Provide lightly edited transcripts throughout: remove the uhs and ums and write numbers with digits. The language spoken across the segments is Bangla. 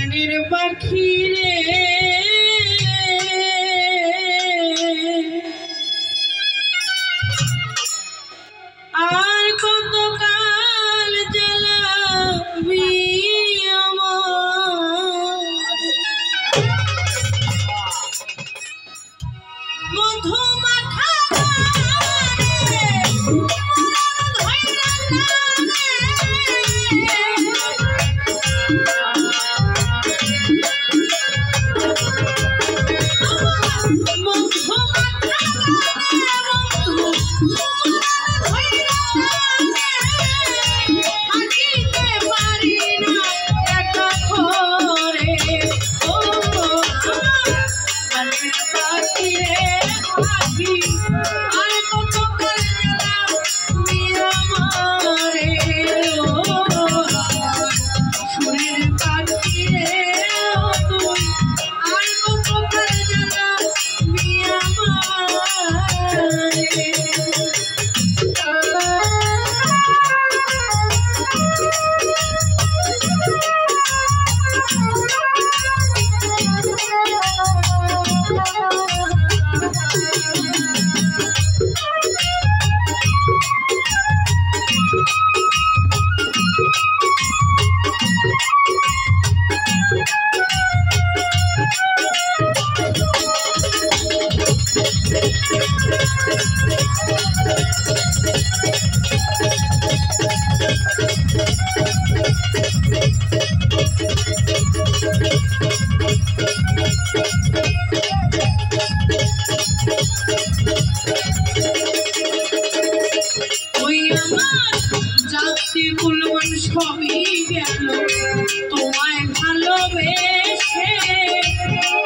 প্রাণের পাখি রে আর কতকাল জ্বালাবি মধু মাখা সবই গেল তোমায় ভালোবেসে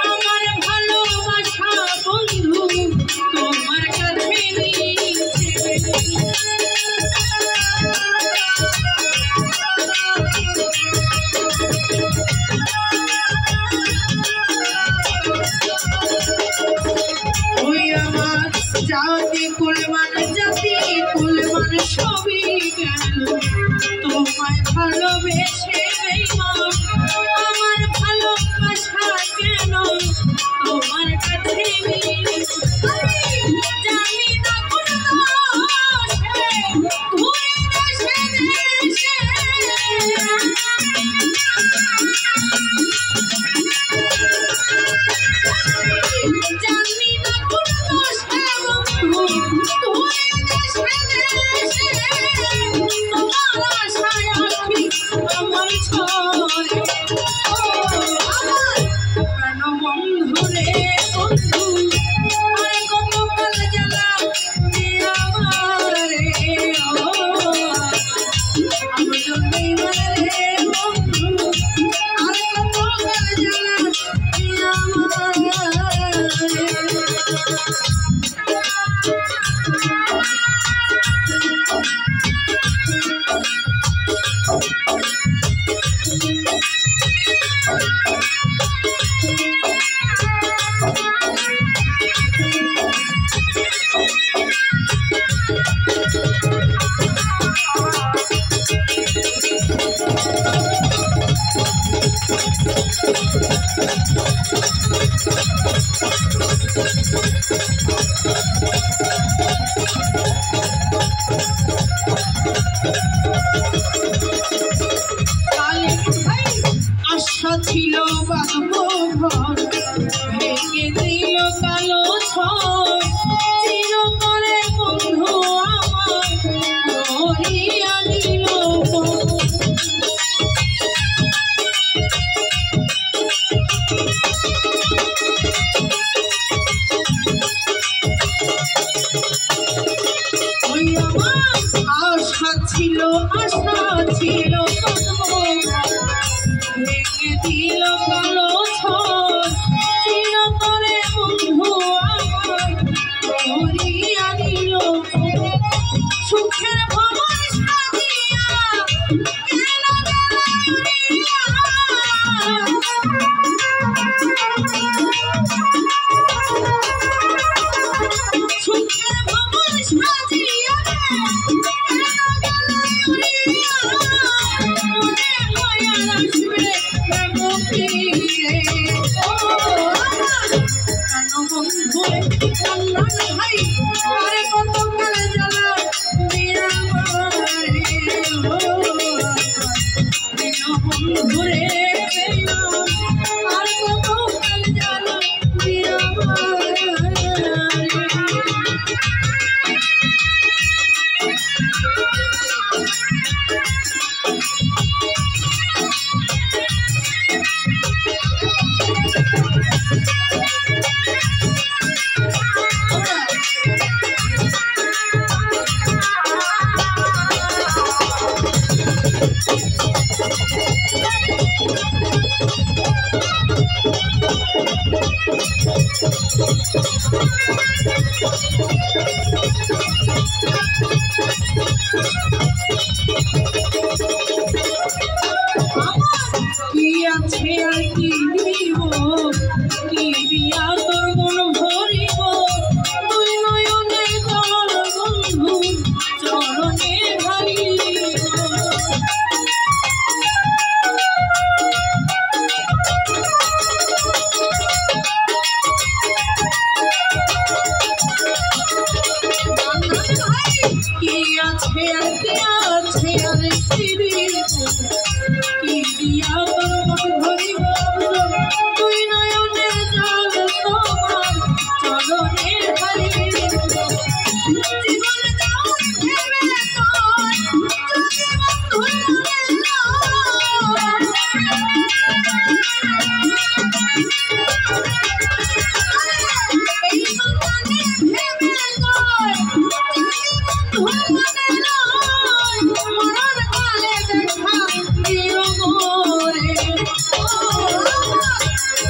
আমার ভালোবাসা বন্ধু তোমার কাছে ওই আমার জাতি কুলমান সবই গেল তোমায় ভালোবেসে আমার ভালোবাসা কেন তোমার কাছে জানি না কোন জানি না কোন দোষ আশা ছিল বাঁধবো ঘর ভেঙে দিল কালো ঝড় চিরতরে বন্ধু আমার করিয়া দিল ওই আমার আশা ছিল ভেঙে দিল কালো ঝড় চিরতরে বন্ধু আমার করিয়া দিল সুখের ভবন সাজিয়া কেন সুখের ভবন সাজিয়া কেন পাখি রে ও কেন বন্ধু কল্যাণ ভাই আরে কত কাল জ্বালা দিয়া মারে ও কেন বন্ধু রে আর কত কাল জ্বালা দিয়া মারে কি আছে আর কি দিব কি দিয়া তোর মন ভরিব তুই নয়নে জল বন্ধু চরণে ঢালিব কি আছে আর কি দিব কি দিয়া তোর মন ভরিব তুই নয়নে জল তোমার চরণে ঢালিব জীবন দাও ভেবে তোর যদি বন্ধু এই সন্তানে ভেবে তোর যদি বন্ধু মরণ কালে দেখা দিও মোরে ও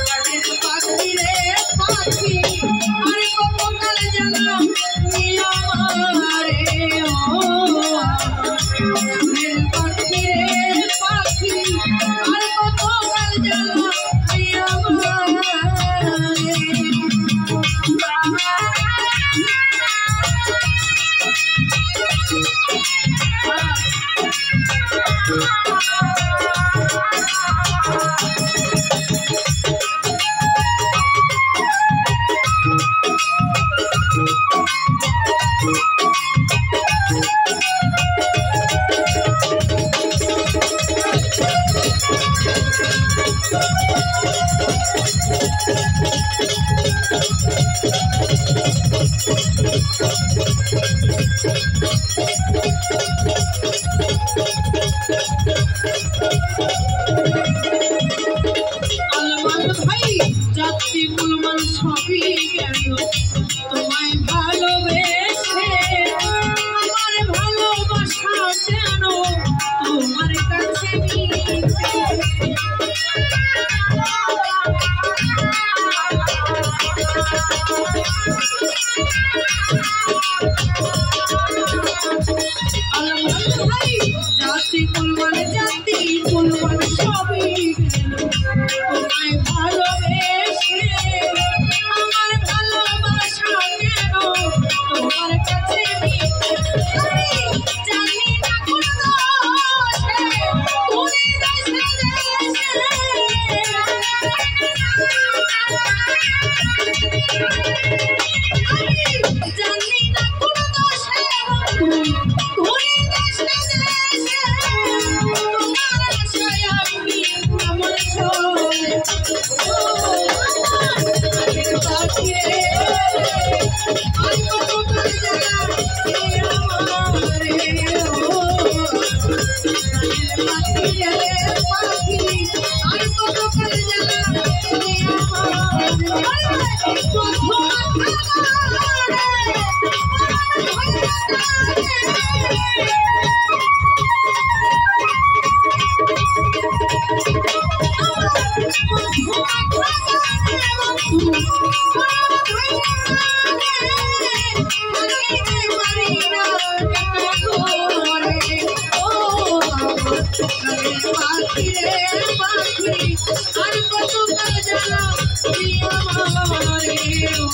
কালের পাখি রে পাখি আর কত কাল জ্বালা দিয়া মারে ও কালের পাখি রে পাখি আর কত কাল জ্বালা দিয়া মারে আলমান ভাই যাত্রী মুলমান সবই গেল তোমায় ভালোবেসে আমার ভালোবাসা যেন তোমার কাছে আলমান ভাই যাত্রী মুলমান সবই গেল তোমায় ভালোবেসে আমার ভালোবাসা কেন তোমার কাছে জানি না কোন দোষে তুমি দেশে জানি না কোন দোষে তুমি দেশে তোমার আশায় আমি আমার ছোড়ে ও কালের পাখি রে আর কত কাল জ্বালা দিয়া মারে ও কালের পাখি রে পাখি আর কত কাল জ্বালা দিয়া মারে কত পাখি রে পাখি আর কত কাল জ্বালা দিয়া মারে ও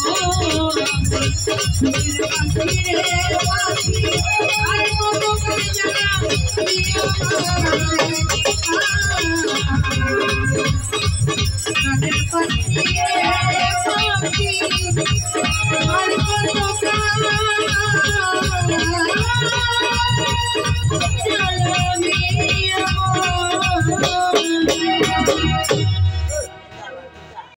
পাখি রে পাখি আর কত কাল জ্বালা দিয়া মারে